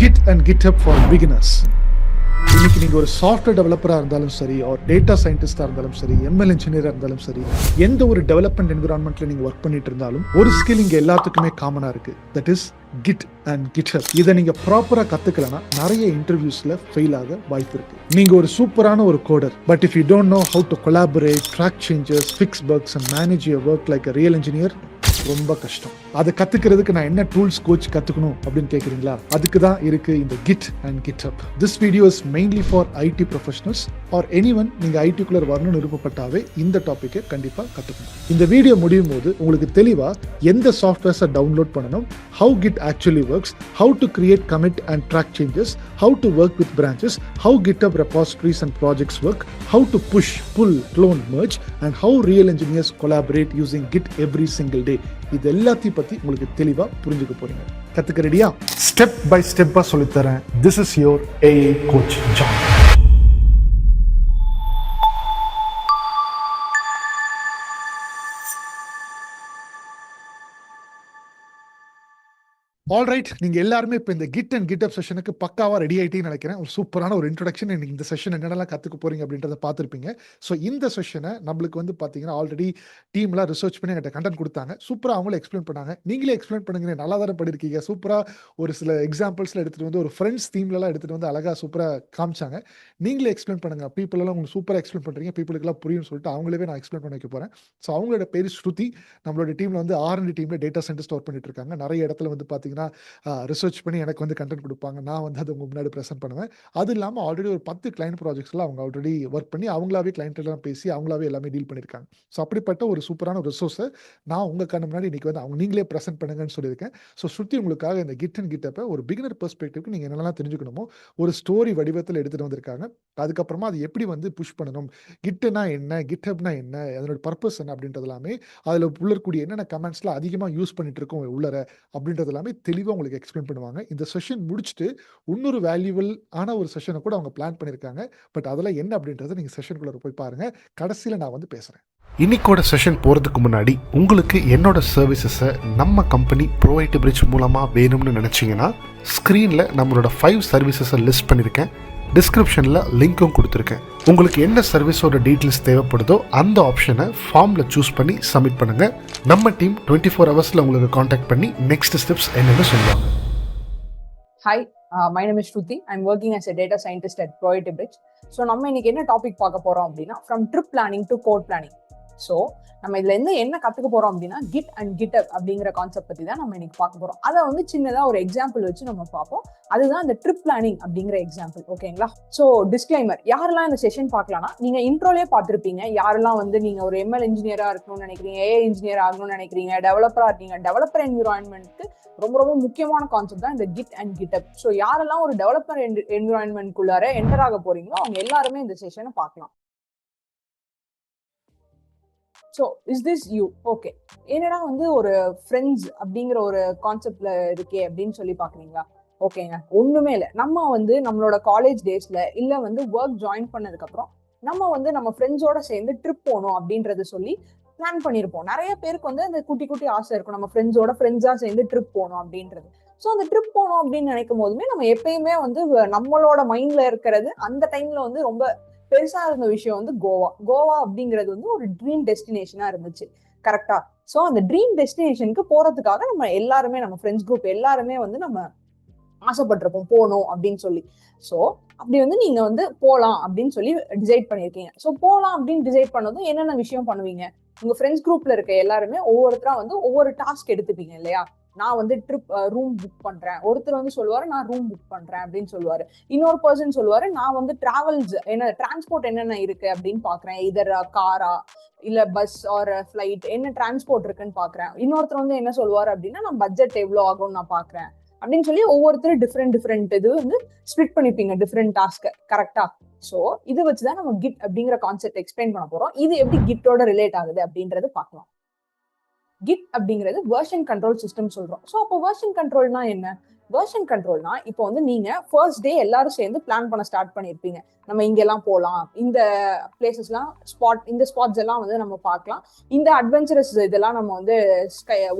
Git and GitHub for beginners. இன்னைக்கு நீங்கள் ஒரு சாஃப்ட்வேர் டெவலப்பராக இருந்தாலும் சரி, ஒரு டேட்டா சயின்டிஸ்டாக இருந்தாலும் சரி, எம்எல் இன்ஜினியராக இருந்தாலும் சரி, எந்த ஒரு டெவலப்மெண்ட் என்விரான்மெண்ட்டில் நீங்கள் ஒர்க் பண்ணிட்டு இருந்தாலும் ஒரு ஸ்கில் இங்கே எல்லாத்துக்குமே காமனாக இருக்குது. That is git and GitHub. இதை நீங்கள் ப்ராப்பராக கற்றுக்கலன்னா நிறைய இன்டர்வியூஸில் ஃபெயில் ஆக வாய்ப்பு இருக்குது. நீங்கள் ஒரு சூப்பரான ஒரு coder, but if you don't know how to collaborate, track changes, fix bugs and manage your work like a real engineer, ரொம்ப கஷ்டம். அதை கத்துக்கிறதுக்கு நான் என்ன டூல்ஸ் கோச் கத்துக்கணும் அப்படின்னு கேட்குறீங்களா? அதுக்கு தான் இருக்கு இந்த git and GitHub. This video is mainly for IT professionals or anyone. நீங்க ஐடிக்குள்ளே வரணும்னு விருப்பப்பட்டாவே இந்த டாப்பிக்கை கண்டிப்பாக கற்றுக்கணும். இந்த வீடியோ முடியும் போது உங்களுக்கு தெளிவா எந்த சாஃப்ட்வேர்ஸை டவுன்லோட் பண்ணணும், how git actually works, how to create commit and track changes, how to work with branches, how GitHub repositories and projects work, how to push, pull, clone, merge, and how real engineers collaborate using Git every single day. இது எல்லாத்தையும் பத்தி உங்களுக்கு தெளிவா புரிஞ்சுக்க போறீங்க. கத்துக்க ரெடியா? Step by ஸ்டெப்பா சொல்லித்தரேன். This is your AI coach John. Alright, நீங்கள் எல்லாருமே இப்போ இந்த கிட் அண்ட் GitHub செஷனுக்கு பக்காவாக ரெடி ஆகிட்டேன்னு நினைக்கிறேன். ஒரு சூப்பரான ஒரு இன்ட்ரடக்ஷன். இந்த செஷன் என்னென்னலாம் கற்றுக்க போகிறீங்க அப்படின்றத பார்த்துருப்பீங்க. ஸோ இந்த செஷனை நம்மளுக்கு பார்த்தீங்கன்னா ஆல்ரெடி டீம்லாம் ரிசர்ச் பண்ணி என்கிட்ட கண்டென்ட் கொடுத்தாங்க. சூப்பராக அவங்களே எக்ஸ்பிளைன் பண்ணாங்க. நீங்களே எக்ஸ்பிளைன் பண்ணுங்க, நல்லா தானே பண்ணியிருக்கீங்க. சூப்பராக ஒரு சில எக்ஸாம்பிள்ஸில் எடுத்துகிட்டு ஒரு ஃப்ரெண்ட்ஸ் தீம்லலாம் எடுத்துகிட்டு அழகாக சூப்பராக காமிச்சாங்க. நீங்களே எக்ஸ்பிளைன் பண்ணுங்கள். பீப்புளெல்லாம் உங்களுக்கு சூப்பராக எக்ஸ்பிளைன் பண்ணுறீங்க, பீப்புளுக்குலாம் புரியும்னு சொல்லிட்டு அவங்களே நான் எக்ஸ்பிளைன் பண்ண வைக்க போகிறேன். ஸோ அவங்களோட பேர் ஸ்ருதி. நம்மளோட டீமில் R&D டீமில் டேட்டா சயின்டிஸ்ட் ஒர்க் பண்ணிட்டு இருக்காங்க. நிறைய இடத்துல பார்த்தீங்கன்னா ரிசர்ச் பண்ணி எனக்கு கண்டென்ட் கொடுப்பாங்க. நான் அது உங்க முன்னாடி ப்ரெசென்ட் பண்ணுவேன். அது இல்லாமல் ஆல்ரெடி ஒரு 10 கிளைண்ட் ப்ராஜெக்ட்ஸ்லாம் அவங்க ஆல்ரெடி ஒர்க் பண்ணி அவங்களாவே கிளைண்ட் எல்லாம் பேசி அவங்களாவே எல்லாமே டீல் பண்ணியிருக்காங்க. ஸோ அப்படிப்பட்ட ஒரு சூப்பரான ரிசோர்ஸை நான் உங்கள் கண்ணு முன்னாடி இன்னைக்கு அவங்க நீங்களே ப்ரெசென்ட் பண்ணுங்கன்னு சொல்லியிருக்கேன். ஸோ ஸ்ருதி உங்களுக்காக இந்த கிட் அண்ட் GitHub ஒரு பிகினர் பெர்ஸ்பெக்டிவ்க்கு நீங்கள் என்னெல்லாம் தெரிஞ்சுக்கணுமோ ஒரு ஸ்டோரி வடிவத்தில் எடுத்துகிட்டு வந்திருக்காங்க. அதுக்கப்புறமா அது எப்படி புஷ் பண்ணணும், கிட்னா என்ன, GitHubனா என்ன, அதனோட பர்பஸ் என்ன அப்படின்றது எல்லாமே, அதில் உள்ளக்கூடிய என்னென்ன கமெண்ட்ஸ்லாம் அதிகமாக யூஸ் பண்ணிட்டு இருக்கோம் உள்ளர அப்படின்றது எல்லாமே தெளிவாக உங்களுக்கு எக்ஸ்பிளைன் பண்ணுவாங்க. இந்த செஷன் முடிச்சுட்டு இன்னொரு வேல்யூபிள் ஆன ஒரு செஷனை கூட அவங்க பிளான் பண்ணியிருக்காங்க. பட் அதெல்லாம் என்ன அப்படின்றத நீங்க செஷனுக்குள்ள போய் பாருங்க. கடைசியில் நான் பேசுறேன். இன்னைக்கோட செஷன் போகிறதுக்கு முன்னாடி உங்களுக்கு என்னோட சர்வீசஸை நம்ம கம்பெனி ப்ரோவைட் பிரிட்ஜ் மூலமாக வேணும்னு நினச்சிங்கன்னா ஸ்க்ரீனில் நம்மளோட 5 சர்வீசஸை லிஸ்ட் பண்ணியிருக்கேன். டிஸ்கிரிப்ஷனில் லிங்க்கும் கொடுத்துருக்கேன். உங்களுக்கு என்ன சர்வீஸோட டீட்டெயில்ஸ் தேவைப்படுதோ அந்த ஆப்ஷனை ஃபார்மில் சூஸ் பண்ணி சப்மிட் பண்ணுங்கள். நம்ம டீம் 24 ஹவர்ஸில் உங்களுக்கு காண்டாக்ட் பண்ணி நெக்ஸ்ட் ஸ்டெப்ஸ் என்னென்னு சொல்லுவாங்க. Hi, my name is Shruti. I'm working as a data scientist at Proity Bridge. So, நம்ம இன்னைக்கு என்ன டாபிக் பார்க்க போறோம் அப்படின்னா from trip planning to code planning. So நம்ம இதுல என்ன கத்துக்க போறோம் அப்படின்னா கிட் அண்ட் GitHub அப்படிங்கிற கான்செப்ட் பத்தி தான் நம்ம இன்னைக்கு பார்க்க போறோம். அதை சின்னதா ஒரு எக்ஸாம்பிள் வச்சு நம்ம பார்ப்போம். அதுதான் இந்த ட்ரிப் பிளானிங் அப்படிங்கிற எக்ஸாம்பிள். ஓகேங்களா? ஸோ டிஸ்க்ளைமர், யாரெல்லாம் இந்த செஷன் பார்க்கலாம்னா நீங்க இன்ட்ரோலே பார்த்துருப்பீங்க. யாரெல்லாம் நீங்க ஒரு ML இன்ஜினியரா இருக்கணும்னு நினைக்கிறீங்க, AI இன்ஜினியர் ஆகணும்னு நினைக்கிறீங்க, டெவலப்பரா இருக்கீங்க, டெவலப்பர் என்விரான்மெண்ட்க்கு ரொம்ப ரொம்ப முக்கியமான கான்செப்ட் தான் இந்த கிட் அண்ட் GitHub. ஸோ யாரெல்லாம் ஒரு டெவலப்பர் என்விரான்மெண்ட்குள்ளார என்டர் ஆக போறீங்களோ அவங்க எல்லாருமே இந்த செஷனை பார்க்கலாம். So is this you? Okay, என்னடா ஒரு ஃப்ரெண்ட்ஸ் அப்படிங்கிற ஒரு கான்செப்ட்ல இருக்கே அப்படின்னு சொல்லி பாக்குறீங்களா? ஓகேங்க, ஒண்ணுமே இல்லை. நம்ம நம்மளோட காலேஜ் டேஸ்ல இல்ல ஒர்க் ஜாயின் பண்ணதுக்கு அப்புறம் நம்ம ஃப்ரெண்ட்ஸோட சேர்ந்து ட்ரிப் போகணும் அப்படின்றது சொல்லி பிளான் பண்ணிருப்போம். நிறைய பேருக்கு அந்த குட்டி குட்டி ஆசை இருக்கும், நம்ம ஃப்ரெண்ட்ஸா சேர்ந்து ட்ரிப் போகணும் அப்படின்றது. ஸோ அந்த ட்ரிப் போகணும் அப்படின்னு நினைக்கும் போதுமே நம்ம எப்பயுமே நம்மளோட மைண்ட்ல இருக்கிறது அந்த டைம்ல ரொம்ப பெருசா இருந்த விஷயம் கோவா அப்படிங்கிறது ஒரு ட்ரீம் டெஸ்டினேஷனா இருந்துச்சு. கரெக்டா? சோ அந்த ட்ரீம் டெஸ்டினேஷனுக்கு போறதுக்காக நம்ம எல்லாருமே, நம்ம ஃப்ரெண்ட்ஸ் குரூப் எல்லாருமே நம்ம ஆசைப்பட்டிருப்போம் போகணும் அப்படின்னு சொல்லி. சோ அப்படி நீங்க போலாம் அப்படின்னு சொல்லி டிசைட் பண்ணிருக்கீங்க. சோ போலாம் அப்படின்னு டிசைட் பண்ணதும் என்னென்ன விஷயம் பண்ணுவீங்க? உங்க ஃப்ரெண்ட்ஸ் குரூப்ல இருக்க எல்லாருமே ஒவ்வொருத்தரா ஒவ்வொரு டாஸ்க் எடுத்துப்பீங்க இல்லையா? நான் ட்ரிப் ரூம் புக் பண்றேன், ஒருத்தர் சொல்லுவாரு நான் ரூம் புக் பண்றேன் அப்படின்னு சொல்லுவாரு. இன்னொரு பர்சன் சொல்லுவாரு நான் டிராவல்ஸ் டிரான்ஸ்போர்ட் என்னென்ன இருக்கு அப்படின்னு பாக்குறேன், இதர் காரா இல்ல பஸ் ஆர் ஃபிளைட் என்ன டிரான்ஸ்போர்ட் இருக்குன்னு பாக்குறேன். இன்னொருத்தர் என்ன சொல்லுவாரு அப்படின்னா நான் பட்ஜெட் எவ்வளவு ஆகும்னு நான் பாக்குறேன் அப்படின்னு சொல்லி ஒவ்வொருத்தரும் டிஃப்ரெண்ட் இது ஸ்பிளிட் பண்ணிப்பீங்க டிஃப்ரெண்ட் டாஸ்க். கரெக்டா? சோ இதை வச்சுதான் நம்ம கிட் அப்படிங்கிற கான்செப்ட் எக்ஸ்பிளைன் பண்ண போறோம். இது எப்படி கிட்டோட ரிலேட் ஆகுது அப்படின்றது பார்க்கலாம். கிட் அப்படிங்கிறது வெர்ஷன் கண்ட்ரோல் சிஸ்டம் சொல்றோம். ஸோ அப்போ வெர்ஷன் கண்ட்ரோல்னா என்ன? வெர்ஷன் கண்ட்ரோல்னா இப்போ வந்து நீங்க ஃபர்ஸ்ட் டே எல்லாரும் சேர்ந்து பிளான் பண்ண ஸ்டார்ட் பண்ணிருப்பீங்க. நம்ம இங்கெல்லாம் போகலாம், இந்த பிளேசஸ்லாம் இந்த ஸ்பாட்ஸ் எல்லாம் வந்து நம்ம பார்க்கலாம், இந்த அட்வென்ச்சரஸ் இதெல்லாம் நம்ம வந்து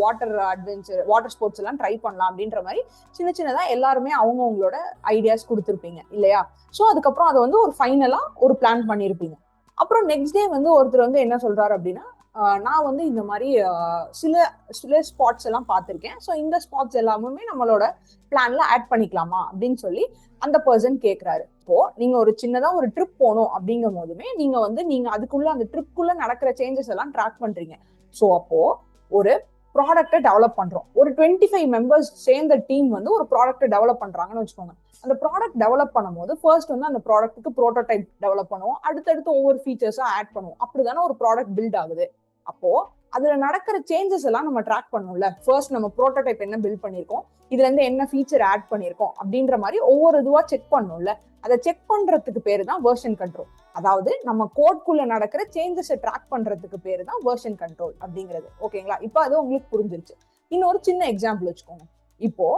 வாட்டர் ஸ்போர்ட்ஸ் எல்லாம் ட்ரை பண்ணலாம் அப்படின்ற மாதிரி சின்ன சின்னதா எல்லாருமே அவங்கவுங்களோட ஐடியாஸ் கொடுத்துருப்பீங்க இல்லையா? ஸோ அதுக்கப்புறம் அதை வந்து ஒரு ஃபைனலா ஒரு பிளான் பண்ணியிருப்பீங்க. அப்புறம் நெக்ஸ்ட் டே வந்து ஒருத்தர் வந்து என்ன சொல்றாரு அப்படின்னா, நான் வந்து இந்த மாதிரி சில சில ஸ்பாட்ஸ் எல்லாம் பார்த்துருக்கேன், ஸோ இந்த ஸ்பாட்ஸ் எல்லாமே நம்மளோட பிளான்ல ஆட் பண்ணிக்கலாமா அப்படின்னு சொல்லி அந்த பர்சன் கேட்கிறாரு. இப்போ நீங்க ஒரு சின்னதா ஒரு ட்ரிப் போகணும் அப்படிங்கும் போதுமே நீங்க அதுக்குள்ள அந்த ட்ரிப்குள்ள நடக்கிற சேஞ்சஸ் எல்லாம் ட்ராக் பண்றீங்க. ஸோ அப்போ ஒரு ப்ராடக்ட்டை டெவலப் பண்றோம், ஒரு 25 மெம்பர்ஸ் சேர்ந்த டீம் வந்து ஒரு ப்ராடக்ட்டை டெவலப் பண்றாங்கன்னு வச்சுக்கோங்க. அந்த ப்ராடக்ட் டெவலப் பண்ணும்போது ஃபர்ஸ்ட் வந்து அந்த ப்ராடக்ட்டுக்கு ப்ரோட்டோடைப் டெவலப் பண்ணுவோம், அடுத்தடுத்து ஒவ்வொரு ஃபீச்சர்ஸா ஆட் பண்ணுவோம். அப்படிதானே ஒரு ப்ராடக்ட் பில்ட் ஆகுது. அப்போ அதுல நடக்கிற சேஞ்சஸ் எல்லாம் நம்ம ட்ராக் பண்ணணும்ல. ஃபர்ஸ்ட் நம்ம ப்ரோட்டோடைப் என்ன பில்ட் பண்ணிருக்கோம், இதுல இருந்து என்ன ஃபீச்சர் ஆட் பண்ணிருக்கோம் அப்படின்ற மாதிரி ஒவ்வொரு இதுவா செக் பண்ணணும்ல. அதை செக் பண்றதுக்கு பேரு தான் வெர்ஷன் கண்ட்ரோல். அதாவது நம்ம கோட்குள்ள நடக்கிற சேஞ்சஸை ட்ராக் பண்றதுக்கு பேரு தான் வெர்ஷன் கண்ட்ரோல் அப்படிங்கிறது. ஓகேங்களா? இப்போ அது உங்களுக்கு புரிஞ்சிருச்சு. இன்னொரு சின்ன எக்ஸாம்பிள் வச்சுக்கோங்க. இப்போ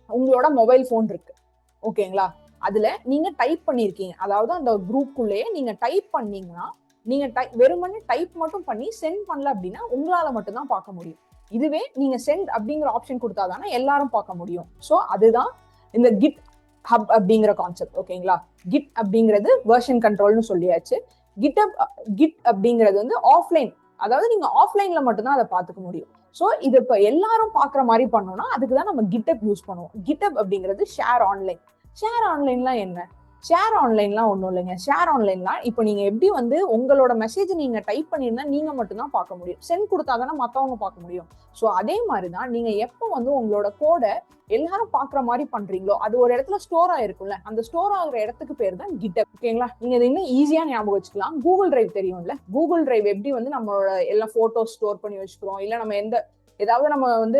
உங்களோட மொபைல் போன் இருக்கு, ஓகேங்களா? அதுல நீங்க டைப் பண்ணிருக்கீங்க, அதாவது அந்த குரூப்புக்குள்ளேயே நீங்க டைப் பண்ணீங்கன்னா, நீங்க வெறுமனே டைப் மட்டும் பண்ணி சென்ட் பண்ணல அப்படின்னா உங்களால மட்டும் தான் பார்க்க முடியும். இதுவே நீங்க சென்ட் அப்படிங்கிற ஆப்ஷன் கொடுத்தாதானே எல்லாரும் பார்க்க முடியும். ஸோ அதுதான் இந்த கிட் ஹப் அப்படிங்கிற கான்செப்ட். ஓகேங்களா? கிட் அப்படிங்கிறது வெர்ஷன் கண்ட்ரோல்னு சொல்லியாச்சு. கிட் அப்படிங்கிறது வந்து ஆஃப்லைன், அதாவது நீங்க ஆஃப்லைன்ல மட்டும்தான் அதை பார்த்துக்க முடியும். ஸோ இது இப்போ எல்லாரும் பார்க்குற மாதிரி பண்ணோம்னா அதுக்கு தான் நம்ம கிட்டப் யூஸ் பண்ணுவோம். கிட்டப் அப்படிங்கிறது ஷேர் ஆன்லைன். ஷேர் ஆன்லைன்லாம் என்ன? ஷேர் ஆன்லைன்லாம் ஒன்றும் இல்லைங்க. ஷேர் ஆன்லைன்லாம் இப்போ நீங்க எப்படி வந்து உங்களோட மெசேஜ் நீங்க டைப் பண்ணியிருந்தா நீங்க மட்டும்தான் பார்க்க முடியும், சென்ட் கொடுத்தா தானே மற்றவங்க பார்க்க முடியும். ஸோ அதே மாதிரி தான் நீங்க எப்போ வந்து உங்களோட கோடை எல்லாரும் பார்க்குற மாதிரி பண்றீங்களோ அது ஒரு இடத்துல ஸ்டோர் ஆயிருக்கும்ல, அந்த ஸ்டோர் ஆகுற இடத்துக்கு பேர் தான் கிட்டப். ஓகேங்களா? நீங்க இதை இன்னும் ஈஸியா ஞாபகம் வச்சுக்கலாம். கூகுள் டிரைவ் தெரியும்ல, கூகுள் டிரைவ் எப்படி வந்து நம்மளோட எல்லா போட்டோஸ் ஸ்டோர் பண்ணி வச்சுக்கிறோம், இல்லை நம்ம ஏதாவது நம்ம வந்து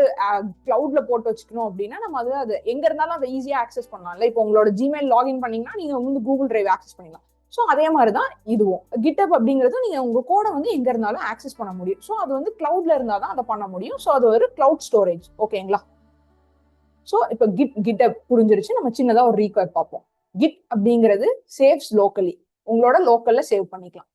கிளவுட்ல போட்டு வச்சுக்கணும் அப்படின்னா நம்ம அது எங்க இருந்தாலும் அதை ஈஸியா ஆக்சஸ் பண்ணலாம்ல. இப்போ உங்களோட ஜிமெயில் லாகின் பண்ணீங்கன்னா நீங்க வந்து கூகுள் டிரைவ் ஆக்சஸ் பண்ணிக்கலாம். ஸோ அதே மாதிரிதான் இதுவும் கிட்டப் அப்படிங்கிறது நீங்க உங்க கோடை வந்து எங்க இருந்தாலும் ஆக்சஸ் பண்ண முடியும். ஸோ அது வந்து கிளவுட்ல இருந்தாதான் அதை பண்ண முடியும். ஸோ அது ஒரு கிளவுட் ஸ்டோரேஜ். ஓகேங்களா? ஸோ இப்போ கிட்டப் புரிஞ்சிருச்சு. நம்ம சின்னதா ஒரு ரீகேப் பார்ப்போம். கிட் அப்படிங்கிறது சேவ்ஸ் லோக்கலி, உங்களோட லோக்கல்ல சேவ் பண்ணிக்கலாம்.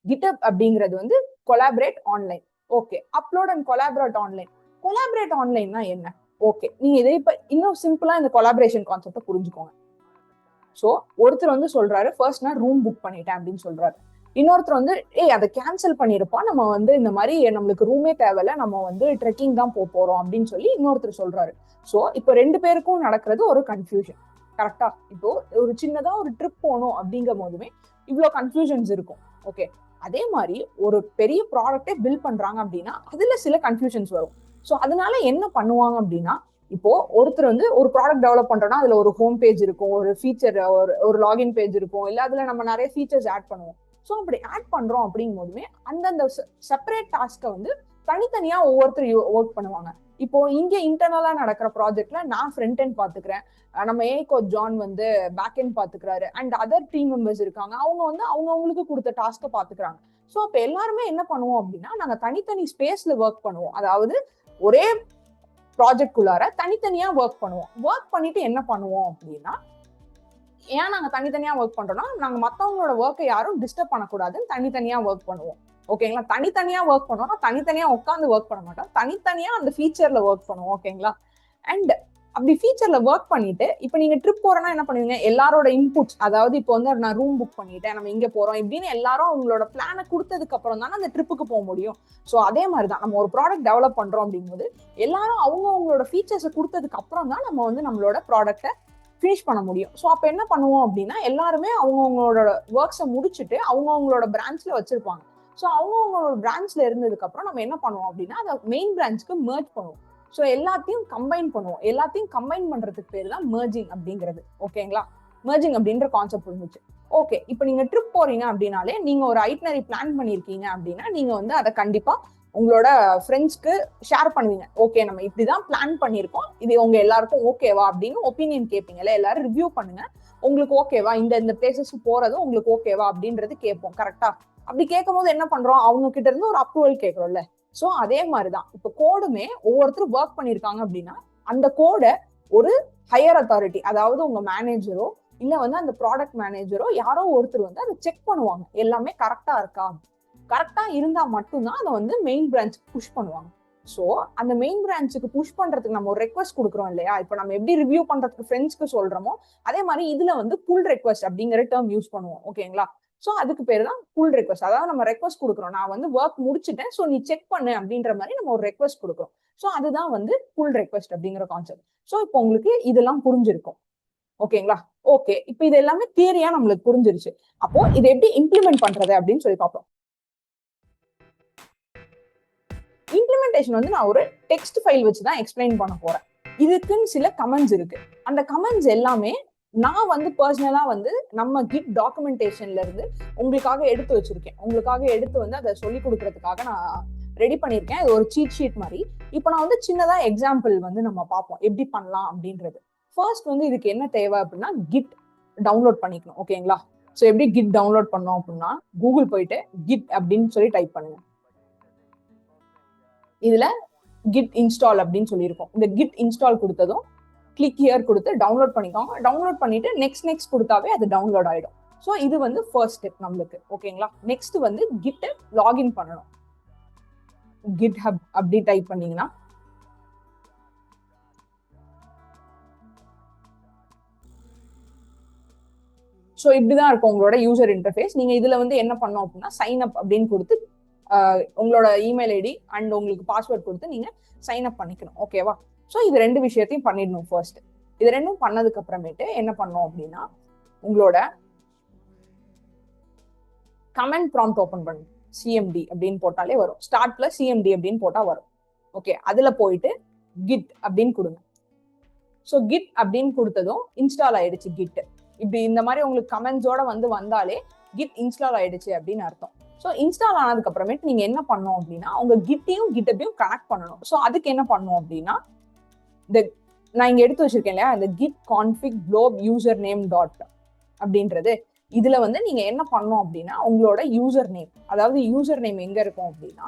கிட்டப் அப்படிங்கிறது வந்து collaborate online. Okay. Upload and collaborate online. Collaborate ஆன்லைன்னா என்ன? ஓகே, நீங்க இதை இப்ப இன்னும் சிம்பிளா இந்த கொலாபரேஷன் கான்செப்டை புரிஞ்சுக்கோங்க. ஸோ ஒருத்தர் வந்து சொல்றாரு, ஃபர்ஸ்ட் நான் ரூம் புக் பண்ணிட்டேன் அப்படின்னு சொல்றாரு. இன்னொருத்தர் வந்து அதை கேன்சல் பண்ணிருப்பா, நம்ம வந்து இந்த மாதிரி நம்மளுக்கு ரூமே தேவையில்ல, நம்ம வந்து ட்ரெக்கிங் தான் போறோம் அப்படின்னு சொல்லி இன்னொருத்தர் சொல்றாரு. ஸோ இப்போ 2 பேருக்கும் நடக்கிறது ஒரு கன்ஃபியூஷன். கரெக்டா? இப்போ ஒரு சின்னதா ஒரு ட்ரிப் போகணும் அப்படிங்கும் போதுமே இவ்வளவு கன்ஃபியூஷன்ஸ் இருக்கும். ஓகே. அதே மாதிரி ஒரு பெரிய ப்ராடக்டே பில்ட் பண்றாங்க அப்படின்னா அதுல சில கன்ஃபியூஷன்ஸ் வரும். ஸோ அதனால என்ன பண்ணுவாங்க அப்படின்னா, இப்போ ஒருத்தர் வந்து ஒரு ப்ராடக்ட் டெவலப் பண்றோம்னா அதுல ஒரு ஹோம் பேஜ் இருக்கும், ஒரு ஃபீச்சர், ஒரு லாகின் பேஜ் இருக்கும், இல்ல அதுல நம்ம நிறைய ஃபீச்சர்ஸ் ஆட் பண்ணுவோம். ஸோ அப்படி ஆட் பண்றோம் அப்படிங்கும் போதுமே அந்தந்த செப்பரேட் டாஸ்கை வந்து தனித்தனியா ஒவ்வொருத்தர் ஒர்க் பண்ணுவாங்க. இப்போ இங்க இன்டர்னலா நடக்கிற ப்ராஜெக்ட்ல நான் ஃப்ரண்ட் எண்ட் பாத்துக்கிறேன், நம்ம கோச் ஜான் வந்து பேக் எண்ட் பாத்துக்கிறாரு, அண்ட் அதர் டீம் மெம்பர்ஸ் இருக்காங்க, அவங்க வந்து அவங்களுக்கு கொடுத்த டாஸ்கை பாத்துக்கிறாங்க. ஸோ அப்ப எல்லாருமே என்ன பண்ணுவோம் அப்படின்னா நாங்க தனித்தனி ஸ்பேஸ்ல ஒர்க் பண்ணுவோம். அதாவது ஒரே ப்ராஜெக்ட் குள்ளார தனித்தனியா ஒர்க் பண்ணுவோம். ஒர்க் பண்ணிட்டு என்ன பண்ணுவோம் அப்படின்னா, ஏன் நாங்க தனித்தனியா ஒர்க் பண்றோம்னா நாங்க மத்தவங்களோட ஒர்க்கை யாரும் டிஸ்டர்ப் பண்ணக்கூடாதுன்னு தனித்தனியா ஒர்க் பண்ணுவோம். ஓகேங்களா? தனித்தனியா ஒர்க் பண்ணுவோம்னா தனித்தனியா உட்காந்து ஒர்க் பண்ண மாட்டோம், தனித்தனியா அந்த ஃபீச்சர்ல ஒர்க் பண்ணுவோம். ஓகேங்களா? அண்ட் அப்படி ஃபீச்சர்ல ஒர்க் பண்ணிட்டு இப்போ நீங்க ட்ரிப் போறோம்னா என்ன பண்ணுவீங்க, எல்லாரோட இன்புட்ஸ், அதாவது இப்போ வந்து நான் ரூம் புக் பண்ணிட்டேன், நம்ம இங்க போறோம் இப்படின்னு எல்லாரும் அவங்களோட பிளானை கொடுத்ததுக்கு அப்புறம் தானே அந்த ட்ரிப்புக்கு போக முடியும். ஸோ அதே மாதிரிதான் நம்ம ஒரு ப்ராடக்ட் டெவலப் பண்றோம் அப்படிங்கும்போது எல்லாரும் அவங்களோட ஃபீச்சர்ஸை கொடுத்ததுக்கு அப்புறம் தான் நம்ம வந்து நம்மளோட ப்ராடக்ட்டை ஃபினிஷ் பண்ண முடியும். ஸோ அப்போ என்ன பண்ணுவோம் அப்படின்னா எல்லாருமே அவங்களோட ஒர்க்ஸை முடிச்சுட்டு அவங்களோட பிரான்ச்ல வச்சிருப்பாங்க. ஸோ அவங்களோட பிரான்ச்ல இருந்ததுக்கு அப்புறம் நம்ம என்ன பண்ணுவோம் அப்படின்னா அதை மெயின் பிரான்ச்சுக்கு மெர்ஜ் பண்ணுவோம். ஸோ எல்லாத்தையும் கம்பைன் பண்ணுவோம். எல்லாத்தையும் கம்பைன் பண்றதுக்கு பேர் தான் மெர்ஜிங் அப்படிங்கிறது. ஓகேங்களா? மெர்ஜிங் அப்படின்ற கான்செப்ட் இருந்துச்சு. ஓகே. இப்போ நீங்க ட்ரிப் போறீங்க அப்படின்னாலே நீங்க ஒரு ஐட்னரி பிளான் பண்ணிருக்கீங்க அப்படின்னா நீங்க வந்து அதை கண்டிப்பா உங்களோட ஃப்ரெண்ட்ஸ்க்கு ஷேர் பண்ணுவீங்க. ஓகே, நம்ம இப்படிதான் பிளான் பண்ணிருக்கோம், இது உங்க எல்லாருக்கும் ஓகேவா அப்படின்னு ஒப்பீனியன் கேட்பீங்கல்ல, எல்லாரும் ரிவ்யூ பண்ணுங்க, உங்களுக்கு ஓகேவா, இந்த பிளேசஸ் போறது உங்களுக்கு ஓகேவா அப்படின்றது கேட்போம். கரெக்டா? அப்படி கேட்கும் போது என்ன பண்றோம், அவங்க கிட்ட இருந்து ஒரு அப்ரூவல் கேட்கறோம்ல. ஸோ அதே மாதிரிதான் இப்போ கோடுமே ஒவ்வொருத்தரும் ஒர்க் பண்ணிருக்காங்க அப்படின்னா அந்த கோடை ஒரு ஹையர் அத்தாரிட்டி, அதாவது உங்க மேனேஜரோ இல்ல வந்து அந்த ப்ராடக்ட் மேனேஜரோ யாரோ ஒருத்தர் வந்து அதை செக் பண்ணுவாங்க, எல்லாமே கரெக்டா இருக்கா. கரெக்டா இருந்தா மட்டும்தான் அதை வந்து மெயின் பிரான்ச்சுக்கு புஷ் பண்ணுவாங்க. ஸோ அந்த மெயின் பிரான்ச்சுக்கு புஷ் பண்றதுக்கு நம்ம ஒரு ரெக்வஸ்ட் கொடுக்குறோம் இல்லையா, இப்போ நம்ம எப்படி ரிவ்யூ பண்றதுக்கு ஃப்ரெண்ட்ஸ்க்கு சொல்றோமோ அதே மாதிரி இதுல வந்து புல் ரெக்வஸ்ட் அப்படிங்கிற டேர்ம் யூஸ் பண்ணுவோம். ஓகேங்களா? ஸோ அதுக்கு பேர் தான் புல் ரெக்வஸ்ட். அதாவது நம்ம ரெக்வஸ்ட் கொடுக்குறோம், நான் வந்து ஒர்க் முடிச்சுட்டேன், ஸோ நீ செக் பண்ணு அப்படின்ற மாதிரி நம்ம ஒரு ரெக்வஸ்ட் கொடுக்குறோம். ஸோ அதுதான் வந்து புல் ரெக்வஸ்ட் அப்படிங்கிற கான்செப்ட். ஸோ இப்போ உங்களுக்கு இதெல்லாம் புரிஞ்சிருக்கும். ஓகேங்களா? ஓகே, இப்போ இது எல்லாமே தியரியா நம்மளுக்கு புரிஞ்சிருச்சு. அப்போ இதை எப்படி இம்ப்ளிமெண்ட் பண்றது அப்படின்னு சொல்லி பார்ப்போம். இம்ப்ளிமெண்டேஷன் வந்து நான் ஒரு டெக்ஸ்ட் ஃபைல் வச்சு தான் எக்ஸ்பிளைன் பண்ண போறேன். இதுக்குன்னு சில கமெண்ட்ஸ் இருக்கு. அந்த கமெண்ட்ஸ் எல்லாமே நான் வந்து பர்சனலா வந்து நம்ம கிட் டாக்குமெண்டேஷன்ல இருந்து உங்களுக்காக எடுத்து வச்சிருக்கேன். உங்களுக்காக எடுத்து வந்து அதை சொல்லி கொடுக்கறதுக்காக நான் ரெடி பண்ணியிருக்கேன். இது ஒரு சீட் ஷீட் மாதிரி. இப்போ நான் வந்து சின்னதா எக்ஸாம்பிள் வந்து நம்ம பார்ப்போம் எப்படி பண்ணலாம் அப்படின்றது. ஃபர்ஸ்ட் வந்து இதுக்கு என்ன தேவை அப்படின்னா கிட் டவுன்லோட் பண்ணிக்கணும். ஓகேங்களா? ஸோ எப்படி கிட் டவுன்லோட் பண்ணோம் அப்படின்னா கூகுள் போயிட்டு கிட் அப்படின்னு சொல்லி டைப் பண்ணுங்க. இதுல கிட் இன்ஸ்டால் அப்படின்னு சொல்லியிருக்கோம். இந்த கிட் இன்ஸ்டால் கொடுத்ததும் கிளிக் ஹியர் கொடுத்து டவுன்லோட் பண்ணிக்கோங்க. டவுன்லோட் பண்ணிட்டு நெக்ஸ்ட் கொடுத்தாவே அது டவுன்லோட் ஆயிடும். ஸோ இது வந்து ஃபர்ஸ்ட் ஸ்டெப் நம்மளுக்கு. ஓகேங்களா? நெக்ஸ்ட் வந்து கிட்டை லாகின் பண்ணணும். கிட் ஹப் அப்படி டைப் பண்ணீங்கன்னா ஸோ இப்படிதான் இருக்கும் உங்களோட யூசர் இன்டர்ஃபேஸ். நீங்க இதுல வந்து என்ன பண்ணோம் அப்படின்னா சைன் அப் அப்படின்னு கொடுத்து உங்களோட இமெயில் ஐடி அண்ட் உங்களுக்கு பாஸ்வேர்ட் கொடுத்து நீங்க சைன் அப் பண்ணிக்கணும். ஓகேவா? ஸோ இது ரெண்டு விஷயத்தையும் பண்ணிடணும் ஃபர்ஸ்ட். இது ரெண்டும் பண்ணதுக்கு அப்புறமேட்டு என்ன பண்ணோம் அப்படின்னா உங்களோட கமெண்ட் ப்ராம்ப்ட் ஓபன் பண்ணுங்க. சிஎம்டி அப்படின்னு போட்டாலே வரும். ஸ்டார்ட்ல சிஎம்டி அப்படின்னு போட்டா வரும். ஓகே, அதுல போயிட்டு கிட் அப்படின்னு கொடுங்க. ஸோ கிட் அப்படின்னு கொடுத்ததும் இன்ஸ்டால் ஆயிடுச்சு கிட். இப்படி இந்த மாதிரி உங்களுக்கு கமெண்ட்ஸோட வந்தாலே கிட் இன்ஸ்டால் ஆயிடுச்சு அப்படின்னு அர்த்தம். ஸோ இன்ஸ்டால் ஆனதுக்கு அப்புறமேட்டு நீங்க என்ன பண்ணணும் அப்படின்னா உங்க கிட்டையும் கிட்டப்பையும் கனெக்ட் பண்ணணும். ஸோ அதுக்கு என்ன பண்ணணும் அப்படின்னா இந்த நான் இங்க எடுத்து வச்சிருக்கேன் இல்லையா, இந்த git config global user name dot அப்படின்றது. இதுல வந்து நீங்க என்ன பண்ணணும் அப்படின்னா உங்களோட யூசர் நேம், அதாவது யூசர் நேம் எங்க இருக்கும் அப்படின்னா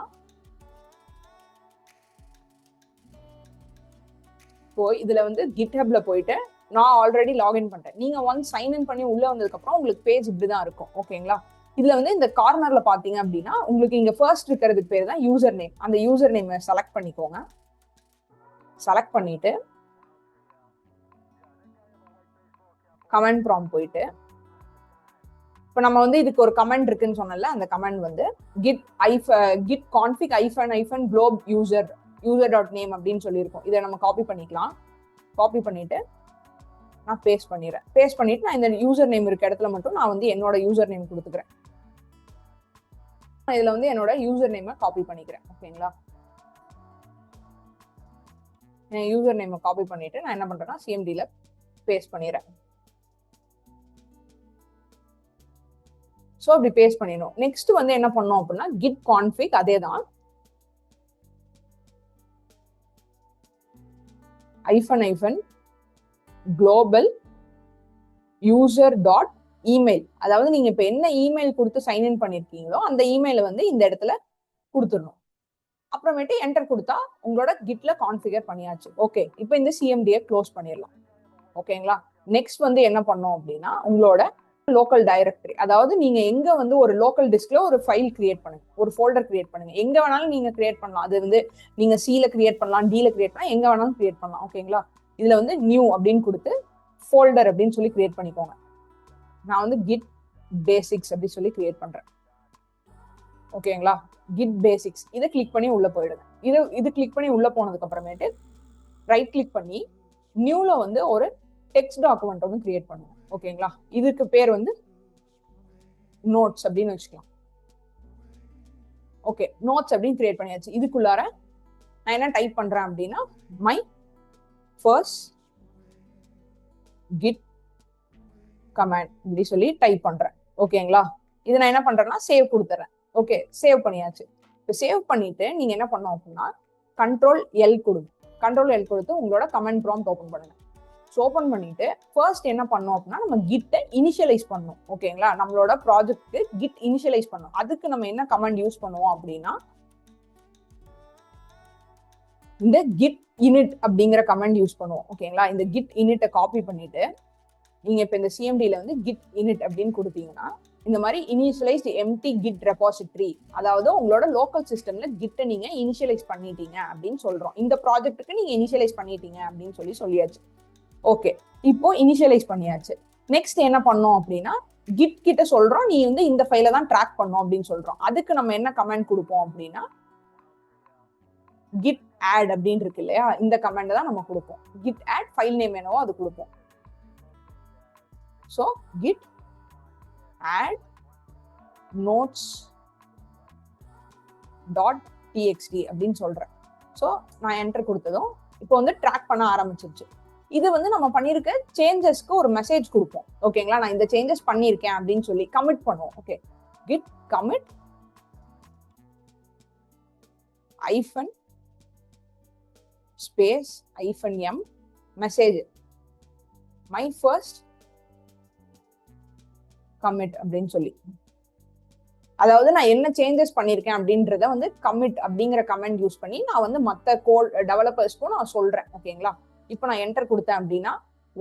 இப்போ இதுல வந்து கிட்ஹப்ல போயிட்டு நான் ஆல்ரெடி லாகின் பண்ணிட்டேன். நீங்க ஒன்ஸ் சைன் இன் பண்ணி உள்ள வந்ததுக்கு அப்புறம் உங்களுக்கு பேஜ் இப்படிதான் இருக்கும். ஓகேங்களா? இதுல வந்து இந்த கார்னர்ல பாத்தீங்க அப்படின்னா உங்களுக்கு இங்க ஃபர்ஸ்ட் இருக்கிறதுக்கு பேர் தான் யூசர் நேம். அந்த யூசர் நேம் செலக்ட் பண்ணிக்கோங்க. செலக்ட் பண்ணிட்டு கமெண்ட் ப்ராம்ப்ட் போயிட்டு இப்ப நம்ம வந்து இதுக்கு ஒரு கமெண்ட் இருக்குன்னு சொன்னல, அந்த கமெண்ட் வந்து git config -glob user dot name அப்படின்னு சொல்லியிருக்கோம். இதை நம்ம காப்பி பண்ணிக்கலாம். காப்பி பண்ணிட்டு நான் பேஸ்ட் பண்ணிடுறேன். பேஸ்ட் பண்ணிட்டு நான் இந்த யூசர் நேம் இருக்க இடத்துல மட்டும் நான் வந்து என்னோட யூசர் நேம் கொடுத்துக்கிறேன். இதுல வந்து என்னோட யூசர் நேமை காப்பி பண்ணிக்கிறேன். ஓகேங்களா? என் யூசர் நேமை காப்பி பண்ணிட்டு நான் என்ன பண்றேன்னா சிஎம்டில பேஸ்ட் பண்ணிடுறேன். ஸோ அப்படி பேஸ்ட் பண்ணிடணும். நெக்ஸ்ட் வந்து என்ன பண்ணோம் அப்படின்னா கிட் கான்ஃபிக் அதே தான் -global user டாட் இமெயில். அதாவது நீங்க இப்ப என்ன இமெயில் கொடுத்து சைன் இன் பண்ணிருக்கீங்களோ அந்த இமெயில வந்து இந்த இடத்துல கொடுத்துடணும். அப்புறமேட்டு என்டர் கொடுத்தா உங்களோட கிட்ல கான்ஃபிகர் பண்ணியாச்சு. ஓகே, இப்போ இந்த சிஎம்டியை க்ளோஸ் பண்ணிடலாம். ஓகேங்களா? நெக்ஸ்ட் வந்து என்ன பண்ணோம் அப்படின்னா உங்களோட லோக்கல் டைரக்டரி, அதாவது நீங்க எங்க வந்து ஒரு லோக்கல் டிஸ்க்ல ஒரு ஃபைல் கிரியேட் பண்ணுங்க, ஒரு ஃபோல்டர் கிரியேட் பண்ணுங்க. எங்க வேணாலும் நீங்க கிரியேட் பண்ணலாம். அது வந்து நீங்க சில கிரியேட் பண்ணலாம், டில கிரியேட் பண்ணலாம், எங்க வேணாலும் கிரியேட் பண்ணலாம். ஓகேங்களா? இதுல வந்து நியூ அப்படின்னு கொடுத்து ஃபோல்டர் அப்படின்னு சொல்லி கிரியேட் பண்ணிக்கோங்க. நான் வந்து கிட் பேசிக்ஸ் அப்படி சொல்லி கிரியேட் பண்றேன். ஓகேங்களா? கிட் பேசிக்ஸ் இதை கிளிக் பண்ணி உள்ள போயிடுங்க. இது கிளிக் பண்ணி உள்ள போனதுக்கு அப்புறமேட்டு ரைட் கிளிக் பண்ணி நியூல வந்து ஒரு டெக்ஸ்ட் டாக்குமெண்ட் வந்து கிரியேட் பண்ணுங்க. ஓகேங்களா? இதுக்கு பேர் வந்து நோட்ஸ் அப்படின்னு வச்சுக்கலாம். ஓகே, நோட்ஸ் அப்படின்னு கிரியேட் பண்ணியாச்சு. இதுக்குள்ளார நான் என்ன டைப் பண்றேன் அப்படின்னா மை ஃபர்ஸ்ட் கிட் கமாண்ட் இப்படி சொல்லி டைப் பண்றேன். ஓகேங்களா? இது நான் என்ன பண்றேன்னா சேவ் கொடுத்துறேன். ஓகே, சேவ் பண்ணியாச்சு. இப்போ சேவ் பண்ணிட்டு நீங்க என்ன பண்ணோம் அப்படின்னா கண்ட்ரோல் எல் கொடுத்து உங்களோட கமெண்ட் ப்ராம்ப்ட் ஓபன் பண்ணுங்க. ஸோ ஓப்பன் பண்ணிட்டு ஃபர்ஸ்ட் என்ன பண்ணோம் அப்படின்னா நம்ம கிட்டை இனிஷியலைஸ் பண்ணணும். ஓகேங்களா? நம்மளோட ப்ராஜெக்ட்க்கு கிட் இனிஷியலைஸ் பண்ணணும். அதுக்கு நம்ம என்ன கமெண்ட் யூஸ் பண்ணுவோம் அப்படின்னா இந்த கிட் init அப்படிங்கிற கமெண்ட் யூஸ் பண்ணுவோம். ஓகேங்களா? இந்த கிட் init காப்பி பண்ணிட்டு நீங்க இப்ப இந்த சிஎம்டில வந்து கிட் init அப்படின்னு கொடுத்தீங்கன்னா இந்த மாதிரி இனிஷியலைஸ் எம்டி கிட் ரெபாசிட்டரி, அதாவது உங்களோட லோக்கல் சிஸ்டம்ல கிட்ட நீங்க இனிஷியலைஸ் பண்ணிட்டீங்க அப்படின்னு சொல்றோம். இந்த ப்ராஜெக்ட்டுக்கு நீங்க இனிஷியலைஸ் பண்ணிட்டீங்க அப்படின்னு சொல்லியாச்சு. ஓகே, இப்போ இனிஷியலைஸ் பண்ணியாச்சு. நெக்ஸ்ட் என்ன பண்ணோம் அப்படின்னா கிட் கிட்ட சொல்றோம் நீ வந்து இந்த ஃபைலை தான் ட்ராக் பண்ணும் அப்படின்னு சொல்றோம். அதுக்கு நம்ம என்ன கமெண்ட் கொடுப்போம் அப்படின்னா git add அப்படின்னு இருக்கு இல்லையா, இந்த கமெண்ட் தான் நம்ம கொடுப்போம். git add ஃபைல் நேம் என்னவோ அது கொடுப்போம். ஸோ git add notes.txt அப்படின்னு சொல்றேன். ஸோ நான் என்டர் கொடுத்ததும் இப்போ வந்து ட்ராக் பண்ண ஆரம்பிச்சிருச்சு. இது வந்து நம்ம பண்ணிருக்க சேஞ்சஸ்க்கு ஒரு மெசேஜ் கொடுப்போம். ஓகேங்களா? நான் இந்த சேஞ்சஸ் பண்ணியிருக்கேன் அப்படின்னு சொல்லி கமிட் பண்ணுவோம். Okay, git commit -m message my first commit அப்படின்னு சொல்லி, அதாவது நான் என்ன சேஞ்சஸ் பண்ணிருக்கேன் அப்படின்றத வந்து commit அப்படிங்கிற கமெண்ட் யூஸ் பண்ணி நான் வந்து மற்ற கோட் டெவலப்பர்ஸ்க்கும் நான் சொல்றேன். ஓகேங்களா? இப்போ நான் என்டர் கொடுத்தேன் அப்படின்னா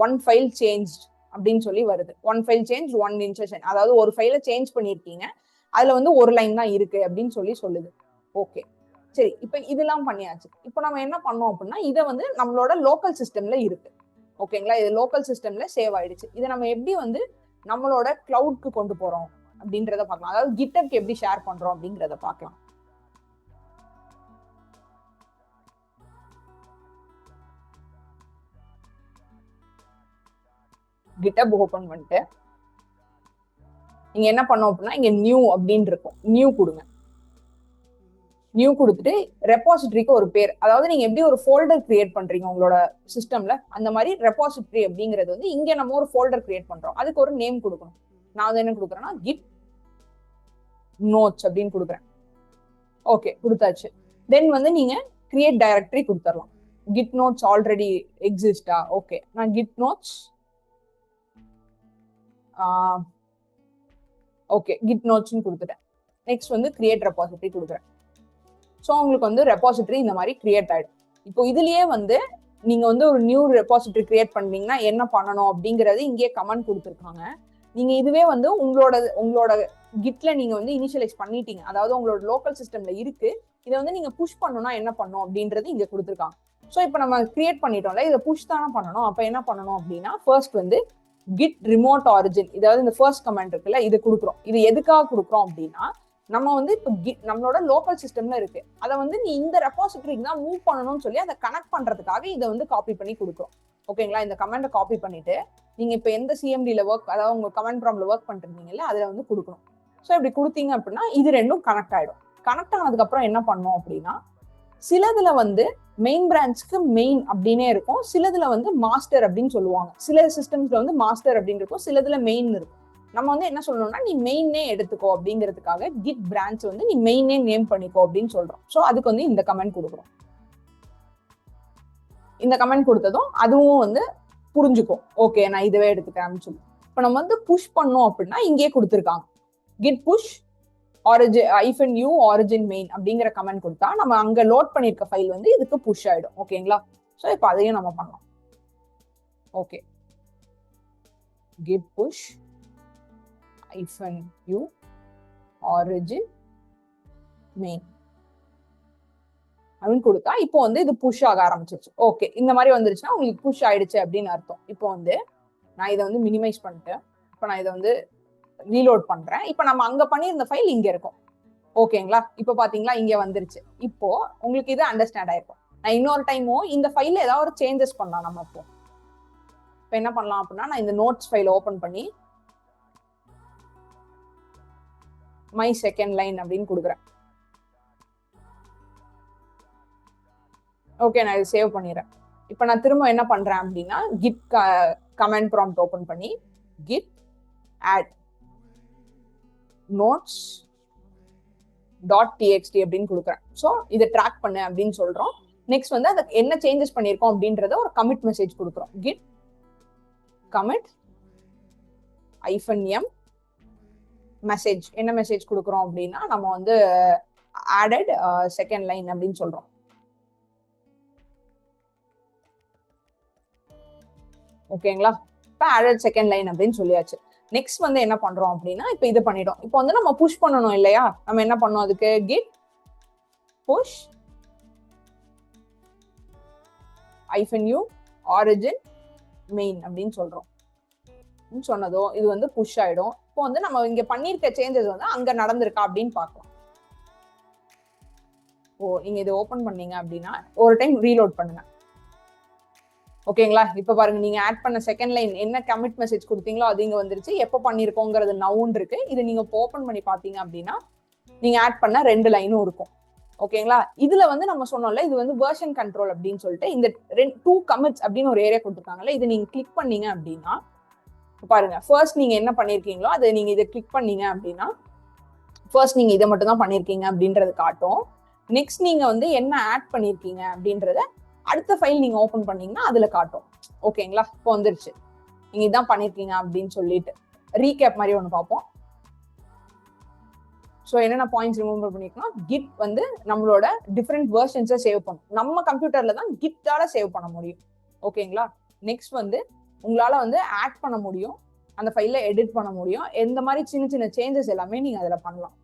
1 ஃபைல் சேஞ்ச் அப்படின்னு சொல்லி வருது. 1 ஃபைல் சேஞ்ச் 1 இன்சர்ஷன், அதாவது ஒரு ஃபைலை சேஞ்ச் பண்ணிருக்கீங்க, அதுல வந்து ஒரு லைன் தான் இருக்கு அப்படின்னு சொல்லுது. ஓகே, சரி, இப்போ இதெல்லாம் பண்ணியாச்சு. இப்போ நம்ம என்ன பண்ணோம் அப்படின்னா இதை வந்து நம்மளோட லோக்கல் சிஸ்டம்ல இருக்கு. ஓகேங்களா? இது லோக்கல் சிஸ்டம்ல சேவ் ஆயிடுச்சு. இதை நம்ம எப்படி வந்து நம்மளோட கிளவுட்க்கு கொண்டு போறோம் அப்படின்றத பார்க்கலாம். அதாவது கிட்டப்க்கு எப்படி ஷேர் பண்றோம் அப்படிங்கிறத பார்க்கலாம். GitHub ஓபன் பண்ணிட்டு நீங்க என்ன பண்ணோம் அப்படின்னா இங்க நியூ அப்படின்னு இருக்கும், நியூ கொடுங்க. நியூ கொடுத்துட்டு ரெபாசிட்டரிக்கு ஒரு பேர், அதாவது நீங்க எப்படி ஒரு ஃபோல்டர் கிரியேட் பண்றீங்க உங்களோட சிஸ்டம்ல, அந்த மாதிரி ரெபாசிட்டரி அப்படிங்கிறது வந்து இங்க நம்ம ஒரு ஃபோல்டர் கிரியேட் பண்றோம், அதுக்கு ஒரு நேம் கொடுக்கணும். நான் வந்து என்ன கொடுக்குறேன்னா git notes அப்படின்னு கொடுக்குறேன். ஓகே, கொடுத்தாச்சு. தென் வந்து நீங்க கிரியேட் டைரக்டரி கொடுத்துடலாம். git notes ஆல்ரெடி எக்ஸிஸ்டா? ஓகே, நான் git notes ஓகே git notesன்னு கொடுத்துட்டேன். நெக்ஸ்ட் வந்து கிரியேட் ரெபாசிட்டரி கொடுக்குறேன். ஸோ உங்களுக்கு வந்து ரெபாசிட்டரி இந்த மாதிரி கிரியேட் ஆயிடும். இப்போ இதுலயே வந்து நீங்க வந்து ஒரு நியூ ரெபாசிட்டரி கிரியேட் பண்ணீங்கன்னா என்ன பண்ணணும் அப்படிங்கறது இங்கே கமெண்ட் கொடுத்துருக்காங்க. நீங்க இதுவே வந்து உங்களோட கிட்ல நீங்க வந்து இனிஷியலைஸ் பண்ணிட்டீங்க, அதாவது உங்களோட லோக்கல் சிஸ்டம்ல இருக்கு, இதை வந்து நீங்க புஷ் பண்ணணும்னா என்ன பண்ணும் அப்படின்றது இங்க கொடுத்துருக்காங்க. ஸோ இப்போ நம்ம கிரியேட் பண்ணிட்டோம்ல, இதை புஷ் தானே பண்ணணும். அப்ப என்ன பண்ணணும் அப்படின்னா ஃபர்ஸ்ட் வந்து git remote origin, இதாவது இந்த ஃபர்ஸ்ட் கமெண்ட் இருக்குல்ல, இது கொடுக்குறோம். இது எதுக்காக கொடுக்குறோம் அப்படின்னா நம்ம வந்து இப்போ நம்மளோட லோக்கல் சிஸ்டம்ல இருக்கு, அதை வந்து நீ இந்த ரெபாசிட்டரிக்கு தான் மூவ் பண்ணணும்னு சொல்லி அதை கனெக்ட் பண்றதுக்காக இதை வந்து காப்பி பண்ணி கொடுக்குறோம். ஓகேங்களா? இந்த கமெண்ட்டை காப்பி பண்ணிட்டு நீங்க இப்போ எந்த சிஎம்டில ஒர்க், அதாவது உங்க கமெண்ட் ப்ராம்ப்ட்ல ஒர்க் பண்றீங்கல்ல, அதுல வந்து கொடுக்கணும். ஸோ இப்படி கொடுத்தீங்க அப்படின்னா இது ரெண்டும் கனெக்ட் ஆயிடும். கனெக்ட் ஆனதுக்கு அப்புறம் என்ன பண்ணோம் அப்படின்னா சிலதுல வந்து மெயின் பிரான்ச்க்கு மெயின் அப்படின்னே இருக்கும், சிலதுல வந்து மாஸ்டர் அப்படின்னு சொல்லுவாங்க. சில சிஸ்டம்ஸ்ல வந்து மாஸ்டர் அப்படின்னு இருக்கும், சிலதுல மெயின் இருக்கும். நம்ம வந்து என்ன சொல்லணும்னா நீ மெயினே எடுத்துக்கோ அப்படிங்கிறதுக்காக கிட் பிரான்ச் வந்து நீ மெயினே நேம் பண்ணிக்கோ அப்படின்னு சொல்றோம். ஸோ அதுக்கு வந்து இந்த கமெண்ட் கொடுக்குறோம். இந்த கமெண்ட் கொடுத்ததும் அதுவும் வந்து புரிஞ்சுக்கும், ஓகே நான் இதுவே எடுத்துக்கிறேன் சொல்லி. இப்போ நம்ம வந்து புஷ் பண்ணோம் அப்படின்னா இங்கே கொடுத்துருக்காங்க git push origin -u origin main அப்படிங்கிற கமெண்ட் கொடுத்தா நம்ம அங்க லோட் பண்ணிருக்க ஃபைல் வந்து இதுக்கு புஷ் ஆயிடும். ஓகேங்களா? ஸோ இப்போ அதையும் நம்ம பண்ணலாம். Okay, git push -u origin main அப்படின்னு கொடுத்தா இப்போ வந்து இது புஷ் ஆக ஆரம்பிச்சிருச்சு. ஓகே, இந்த மாதிரி வந்துருச்சுன்னா உங்களுக்கு புஷ் ஆயிடுச்சு அப்படின்னு அர்த்தம். இப்போ வந்து நான் இதை வந்து மினிமைஸ் பண்ணிட்டேன். இப்போ நான் இதை வந்து ரீலோட் பண்றேன். இப்போ நம்ம அங்க பண்ணியிருந்த ஃபைல் இங்க இருக்கும். ஓகேங்களா? இப்போ பாத்தீங்களா இங்க வந்துருச்சு. இப்போ உங்களுக்கு இது அண்டர்ஸ்டாண்ட் ஆயிருக்கும். நான் இன்னொரு டைமும் இந்த ஃபைல்ல ஏதாவது ஒரு சேஞ்சஸ் பண்ணலாம். நம்ம இப்போ என்ன பண்ணலாம் அப்படின்னா நான் இந்த நோட்ஸ் ஃபைல் ஓபன் பண்ணி மை செகண்ட் லைன் அப்படின்னு கொடுக்குறேன். ஓகே, நான் இதை சேவ் பண்ணிடுறேன். இப்போ நான் திரும்ப என்ன பண்றேன் அப்படின்னா கிட் கமெண்ட் ப்ராம்ப்ட் ஓபன் பண்ணி கிட் ஆட் notes.txt அப்படின்னு கொடுக்குறேன். ஸோ இதை ட்ராக் பண்ணு அப்படின்னு சொல்றோம். நெக்ஸ்ட் வந்து அதுக்கு என்ன சேஞ்சஸ் பண்ணியிருக்கோம் அப்படின்றத ஒரு கமிட் மெசேஜ் கொடுக்குறோம். git commit -m message. என்ன மெசேஜ் கொடுக்குறோம் அப்படின்னா நம்ம வந்து added செகண்ட் லைன் அப்படின்னு சொல்றோம். ஓகேங்களா. இப்போ ஆடட் செகண்ட் லைன் அப்படின்னு சொல்லியாச்சு. நெக்ஸ்ட் வந்து என்ன பண்றோம் அப்படின்னா, இப்போ இது பண்ணிட்டோம். இப்போ வந்து நம்ம புஷ் பண்ணணும் இல்லையா? நம்ம என்ன பண்ணோம் அதுக்கு? Git push -u origin main அப்படின்னு சொல்றோம். சொன்னதோ இது வந்து புஷ் ஆயிடும். இப்போ வந்து நம்ம இங்க பண்ணிருக்க சேஞ்சஸ் வந்து அங்க நடந்திருக்கா அப்படின்னு பார்க்கலாம். நீங்க இதை ஓபன் பண்ணீங்க அப்படின்னா ஒரு டைம் ரீலோட் பண்ணுங்க. ஓகேங்களா. இப்ப பாருங்க, நீங்க ஆட் பண்ண செகண்ட் லைன் என்ன கமிட் மெசேஜ் கொடுத்தீங்களோ அது இங்க வந்துருச்சு. எப்போ பண்ணிருக்கோங்கிறது நவுன் இருக்கு. இது நீங்க ஓபன் பண்ணி பாத்தீங்க அப்படின்னா நீங்க ஆட் பண்ண 2 லைனும் இருக்கும். ஓகேங்களா. இதுல வந்து நம்ம சொன்னோம்ல, இது வந்து வெர்ஷன் கண்ட்ரோல் அப்படின்னு சொல்லிட்டு இந்த 2 கமிட்ஸ் அப்படின்னு ஒரு ஏரியா கொடுத்துருக்காங்கல்ல, இது நீங்க கிளிக் பண்ணீங்க அப்படின்னா பாருங்க, ஃபர்ஸ்ட் நீங்க என்ன பண்ணிருக்கீங்களோ அதை நீங்க இதை கிளிக் பண்ணீங்க அப்படின்னா ஃபர்ஸ்ட் நீங்க இதை மட்டும் தான் பண்ணிருக்கீங்க அப்படின்றது காட்டும். நெக்ஸ்ட் நீங்க வந்து என்ன ஆட் பண்ணிருக்கீங்க அப்படின்றத அடுத்த ஃபைல் நீங்க ஓபன் பண்ணீங்கன்னா அதுல காட்டும். ஓகேங்களா. இப்போ வந்துருச்சு, நீங்க இதான் பண்ணிருக்கீங்க அப்படின்னு சொல்லிட்டு ரீகேப் மாதிரி ஒண்ணு பார்ப்போம். ஸோ என்னென்ன பாயிண்ட்ஸ் ரிமெம்பர் பண்ணிருக்கோம், கிட் வந்து நம்மளோட டிஃப்ரெண்ட் வெர்ஷன்ஸை சேவ் பண்ணும். நம்ம கம்ப்யூட்டர்ல தான் கிட்டால சேவ் பண்ண முடியும். ஓகேங்களா. நெக்ஸ்ட் வந்து உங்களால வந்து ஆட் பண்ண முடியும், அந்த ஃபைல எடிட் பண்ண முடியும். எந்த மாதிரி சின்ன சின்ன சேஞ்சஸ் எல்லாமே நீங்க அதுல பண்ணலாம்.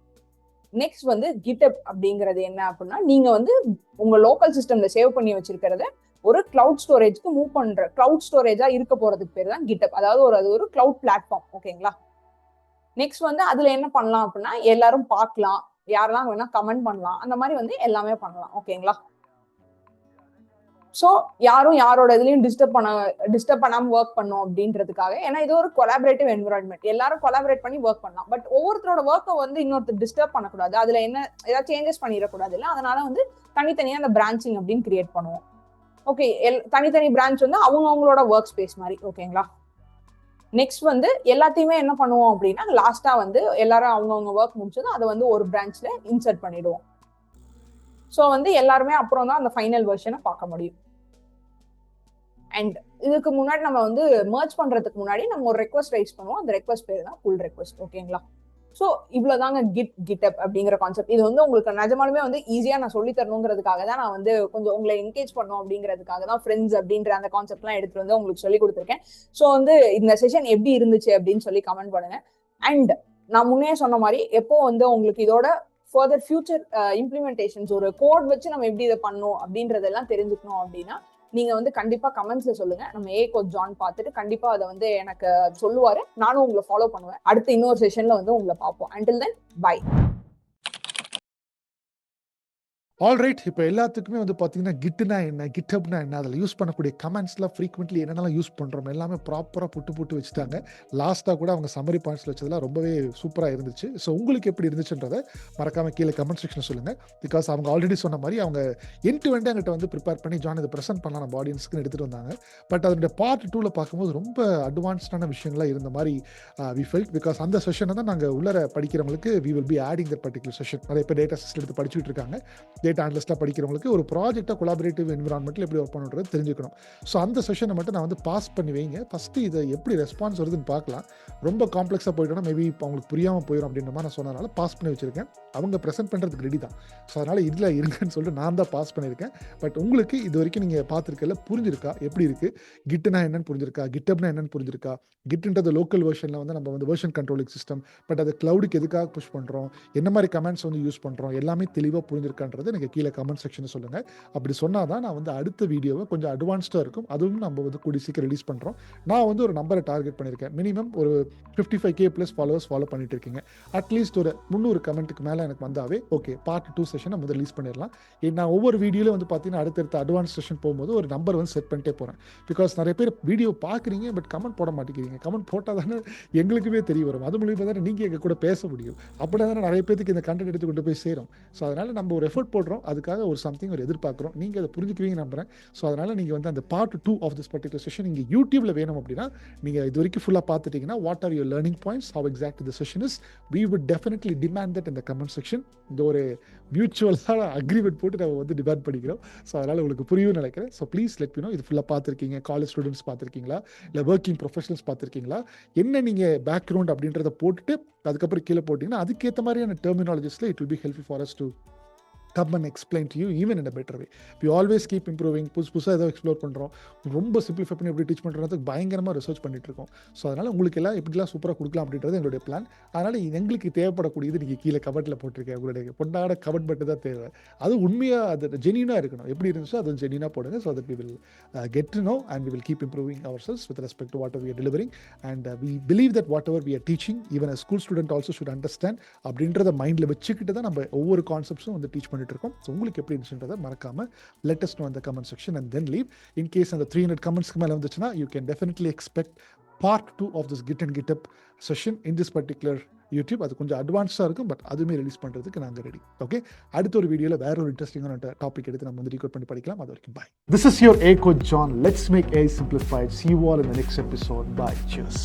நெக்ஸ்ட் வந்து GitHub அப்படிங்கிறது என்ன அப்படின்னா, நீங்க வந்து உங்க லோக்கல் சிஸ்டம்ல சேவ் பண்ணி வச்சிருக்கிறத ஒரு கிளவுட் ஸ்டோரேஜ்க்கு மூவ் பண்ற கிளவுட் ஸ்டோரேஜா இருக்க போறதுக்கு பேர் தான் GitHub. அதாவது அது ஒரு கிளவுட் பிளாட்ஃபார்ம். ஓகேங்களா. நெக்ஸ்ட் வந்து அதுல என்ன பண்ணலாம் அப்படின்னா, எல்லாரும் பார்க்கலாம், யாரெல்லாம் வேணா கமெண்ட் பண்ணலாம், அந்த மாதிரி வந்து எல்லாமே பண்ணலாம். ஓகேங்களா. ஸோ யாரும் யாரோட இதுலயும் டிஸ்டர்ப் பண்ணாம ஒர்க் பண்ணும் அப்படின்றதுக்காக. ஏன்னா இது ஒரு கொலாபரேட்டிவ் என்விரான்மெண்ட், எல்லாரும் கொலாபரேட் பண்ணி ஒர்க் பண்ணலாம். பட் ஒவ்வொருத்தரோட ஒர்க்கை வந்து இன்னொருத்தர் டிஸ்டர்ப் பண்ணக்கூடாது, அதுல என்ன ஏதாவது சேஞ்சஸ் பண்ணிடக்கூடாது இல்லை. அதனால வந்து தனித்தனியா அந்த பிரான்ச்சிங் அப்படின்னு கிரியேட் பண்ணுவோம். ஓகே, தனித்தனி பிரான்ச் வந்து அவங்களோட ஒர்க் ஸ்பேஸ் மாதிரி. ஓகேங்களா. நெக்ஸ்ட் வந்து எல்லாத்தையுமே என்ன பண்ணுவோம் அப்படின்னா, லாஸ்டா வந்து எல்லாரும் அவங்கவுங்க ஒர்க் முடிச்சதும் அதை வந்து ஒரு பிரான்ச்ல இன்சர்ட் பண்ணிடுவோம். ஸோ வந்து எல்லாருமே அப்புறம் தான் அந்த ஃபைனல் வெர்ஷனை பார்க்க முடியும். அண்ட் இதுக்கு முன்னாடி நம்ம வந்து மர்ஜ் பண்றதுக்கு முன்னாடி நம்ம ஒரு ரெக்வஸ்ட் ரைஸ் பண்ணுவோம். அந்த ரெக்வஸ்ட் பேர் தான் புல் ரெக்வஸ்ட். ஓகேங்களா. ஸோ இவ்வளவுதாங்க GitHub அப்படிங்கிற கான்செப்ட். இது வந்து உங்களுக்கு நிஜமாலுமே வந்து ஈஸியா நான் சொல்லி தரணுங்கிறதுக்காக தான் நான் வந்து கொஞ்சம் உங்களை என்கேஜ் பண்ணும் அப்படிங்கிறதுக்காக தான் ஃப்ரெண்ட்ஸ் அப்படின்ற அந்த கான்செப்ட்லாம் எடுத்துட்டு வந்து உங்களுக்கு சொல்லி கொடுத்துருக்கேன். ஸோ வந்து இந்த செஷன் எப்படி இருந்துச்சு அப்படின்னு சொல்லி கமெண்ட் பண்ணுங்க. அண்ட் நான் முன்னே சொன்ன மாதிரி எப்போ வந்து உங்களுக்கு இதோட ஃபர்தர் ஃபியூச்சர் இம்ப்ளிமெண்டேஷன்ஸ் ஒரு கோட் வச்சு நம்ம எப்படி இதை பண்ணணும் அப்படின்றதெல்லாம் தெரிஞ்சுக்கணும் அப்படின்னா நீங்க வந்து கண்டிப்பா கமெண்ட்ஸ்ல சொல்லுங்க. நம்ம கோச் ஜான் பார்த்துட்டு கண்டிப்பா அதை வந்து எனக்கு சொல்லுவாரு. நானும் உங்களை ஃபாலோ பண்ணுவேன். அடுத்து இன்னொரு செஷன்ல வந்து உங்களை பார்ப்போம். until then bye. ஆல்ரைட். இப்போ எல்லாத்துக்குமே வந்து பார்த்தீங்கன்னா கிட்னா என்ன, கிட்டப்னா என்ன, அதில் யூஸ் பண்ணக்கூடிய கமெண்ட்ஸ்லாம் ஃப்ரீக்வெண்ட்லி என்னென்னலாம் யூஸ் பண்ணுறோம் எல்லாமே ப்ராப்பராக புட்டு வச்சுட்டாங்க. லாஸ்ட்டாக கூட அவங்க சம்மரி பாயிண்ட்ஸில் வச்சதெல்லாம் ரொம்பவே சூப்பராக இருந்துச்சு. ஸோ உங்களுக்கு எப்படி இருந்துச்சுன்றதை மறக்காமல் கீழே கமெண்ட் செக்ஷன் சொல்லுங்கள். பிகாஸ் அவங்க ஆல்ரெடி சொன்ன மாதிரி அவங்க எண்ட் டு எண்ட் எங்கிட்ட வந்து ப்ரிப்பேர் பண்ணி ஜான் இதை ப்ரெசென்ட் பண்ணலாம் நம்ம ஆடியன்ஸ்க்கு எடுத்துகிட்டு வந்தாங்க. பட் அதோட பார்ட் 2ல் பார்க்கும்போது ரொம்ப அட்வான்ஸ்டான விஷயங்கள்லாம் இருந்த மாதிரி வி ஃபெல்ட். பிகாஸ் அந்த செஷனை தான் நாங்கள் உள்ளர படிக்கிறவங்களுக்கு we will be adding that particular session. நிறைய பேர் டேட்டா சிஸ்டம் எடுத்து படிச்சுட்டு இருக்காங்க. டேட்டா அனலிஸ்ட்டாக படிக்கிறவங்களுக்கு ஒரு ப்ராஜெக்டாக கொலாபரேட்டிவ் என்விரான்மெண்ட்டில் எப்படி ஒர்க் பண்ணுறது தெரிஞ்சுக்கணும். ஸோ அந்த செஷனை மட்டும் நான் வந்து பாஸ் பண்ணி வைங்க. ஃபஸ்ட்டு இதை எப்படி ரெஸ்பான்ஸ் வருதுன்னு பார்க்கலாம். ரொம்ப காம்ப்ளெக்ஸாக போயிட்டோன்னா மேபி இப்போ அவங்களுக்கு புரியாமல் போயிடும் அப்படின்ற மாதிரி நான் சொன்னதுனால பாஸ் பண்ணி வச்சுருக்கேன். அவங்க ப்ரெசென்ட் பண்ணுறதுக்கு ரெடி தான். ஸோ அதனால் இதில் இருங்கன்னு சொல்லிட்டு நான் தான் பாஸ் பண்ணியிருக்கேன். பட் உங்களுக்கு இது வரைக்கும் நீங்கள் பார்த்துருக்கல புரிஞ்சிருக்கா, எப்படி இருக்குது, கிட்னா என்னன்னு புரிஞ்சிருக்கா, கிட்டப்னா என்னன்னு புரிஞ்சிருக்கா, கிட்ன்றது லோக்கல் வெர்ஷனில் வந்து நம்ம வந்து வெர்ஷன் கண்ட்ரோலிங் சிஸ்டம், பட் அது கிளவுடுக்கு எதுக்காக புஷ் பண்ணுறோம், என்ன மாதிரி கமெண்ட்ஸ் வந்து யூஸ் பண்ணுறோம், எல்லாமே தெளிவாக புரிஞ்சிருக்கான்றது எனக்கு கீழே கமெண்ட் செக்ஷனில் சொல்லுங்கள். அப்படி சொன்னால் தான் நான் வந்து அடுத்த வீடியோவை கொஞ்சம் அட்வான்ஸ்டாக இருக்கும். அதுவும் நம்ம வந்து கூடி சீக்கிரம் ரிலீஸ் பண்ணுறோம். நான் வந்து ஒரு நம்பரை டார்கெட் பண்ணியிருக்கேன். மினிமம் ஒரு 55K ப்ளஸ் ஃபாலோவர்ஸ் ஃபாலோ பண்ணிட்டு இருக்கீங்க. அட்லீஸ்ட் ஒரு 300 கமெண்ட்டுக்கு மேலே எனக்கு வந்தாவே ஓகே, பார்ட் 2 செஷன் நம்ம வந்து ரிலீஸ் பண்ணிடலாம். நான் ஒவ்வொரு வீடியோவில் வந்து பார்த்தீங்கன்னா அடுத்தடுத்த அட்வான்ஸ் செஷன் போகும்போது ஒரு நம்பர் வந்து செட் பண்ணிட்டே போகிறேன். பிகாஸ் நிறைய பேர் வீடியோ பார்க்குறீங்க பட் கமெண்ட் போட மாட்டேங்கிறீங்க. கமெண்ட் போட்டால் தானே எங்களுக்குமே தெரிய வரும். அது மூலியமாக தானே நீங்கள் எங்கள் கூட பேச முடியும். அப்படி தானே நிறைய பேருக்கு இந்த கண்டென்ட் எடுத்து கொண்டு போய் சேரும். ஸோ அதனால் நம்ம ஒரு எஃபர்ட் போடுறோம், அதுக்காக ஒரு சம்திங் ஒரு எதிர்பார்க்குறோம். நீங்கள் அதை புரிஞ்சுக்குவீங்க நம்புறேன். ஸோ அதனால் நீங்கள் வந்து அந்த part 2 of this particular session நீங்கள் யூடியூப்ல வேணும் அப்படின்னா நீங்கள் இது வரைக்கும் ஃபுல்லாக பார்த்துட்டீங்கன்னா what are your learning points, how exact the session is, we would definitely demand that in the comment section. இந்த ஒரு மியூச்சுவலான அக்ரிமெண்ட் போட்டு நம்ம வந்து டிமாண்ட் பண்ணிக்கிறோம். ஸோ அதனால் உங்களுக்கு புரியும்னு நினைக்கிறேன். So please let me know. இது ஃபுல்லாக பார்த்துருக்கீங்க, காலேஜ் ஸ்டூடெண்ட்ஸ் பார்த்துருக்கீங்களா, இல்லை ஒர்க்கிங் ப்ரொஃபஷனல்ஸ் பார்த்துருக்கீங்களா, என்ன நீங்கள் பேக்ரவுண்ட் அப்படின்றத போட்டுட்டு அதுக்கப்புறம் கீழே போட்டிங்கன்னா அதுக்கேற்ற மாதிரியான டெர்மினாலஜிஸில் it will be helpful for us to come and explain to you even in a better way. We always keep improving. புதுசாக ஏதோ எக்ஸ்ப்ளோர் பண்ணுறோம், ரொம்ப சிம்பிளிஃபை பண்ணி எப்படி டீச் பண்ணுறதுக்கு பயங்கரமாக ரிசர்ச் பண்ணிட்டு இருக்கோம். ஸோ அதனால் உங்களுக்கு எல்லாம் எப்படிலாம் சூப்பராக கொடுக்கலாம் அப்படின்றது எங்களுடைய பிளான். அதனால் எங்களுக்கு தேவைப்படக்கூடியது நீங்கள் கீழே கமெண்ட்டில் போட்டிருக்கேன். உங்களுடைய பொண்ணாட கமெண்ட் மட்டும் தான் தேவை. அது உண்மையாக அது ஜென்யூனாக இருக்கணும். எப்படி இருந்துச்சோ அது ஜென்யூனாக போடுங்க. So that we will get to know and we will keep improving ourselves with respect to whatever we are delivering. And we believe that whatever we are teaching, even a school student also should understand அப்படின்றத மைண்டில் வச்சுக்கிட்டு தான் நம்ம ஒவ்வொரு கான்செப்ட்ஸும் வந்து teach பண்ணிட்டு இருக்கோம். So உங்களுக்கு எப்படி இருந்துச்சுன்றதை மறக்காமல் let us know in the comment section and then leave. In case அந்த 300 கமெண்ட்ஸ்க்கு மேலே வந்துச்சுன்னா you can definitely expect part 2 of this Git and GitHub session in this particular YouTube. அது கொஞ்சம் அட்வான்ஸாக இருக்கும், பட் அதுவுமே ரிலீஸ் பண்ணுறதுக்கு நாங்கள் ரெடி. ஓகே, அடுத்த ஒரு வீடியோவில் வேற ஒரு இன்ட்ரெஸ்டிங்கான டாபிக் எடுத்து நம்ம வந்து ரெக்கார்ட் பண்ணி படிக்கலாம். அது வரைக்கும் பாய். This is your A Coach John. Let's make AI simplified. See you all in the next episode. Bye. Cheers.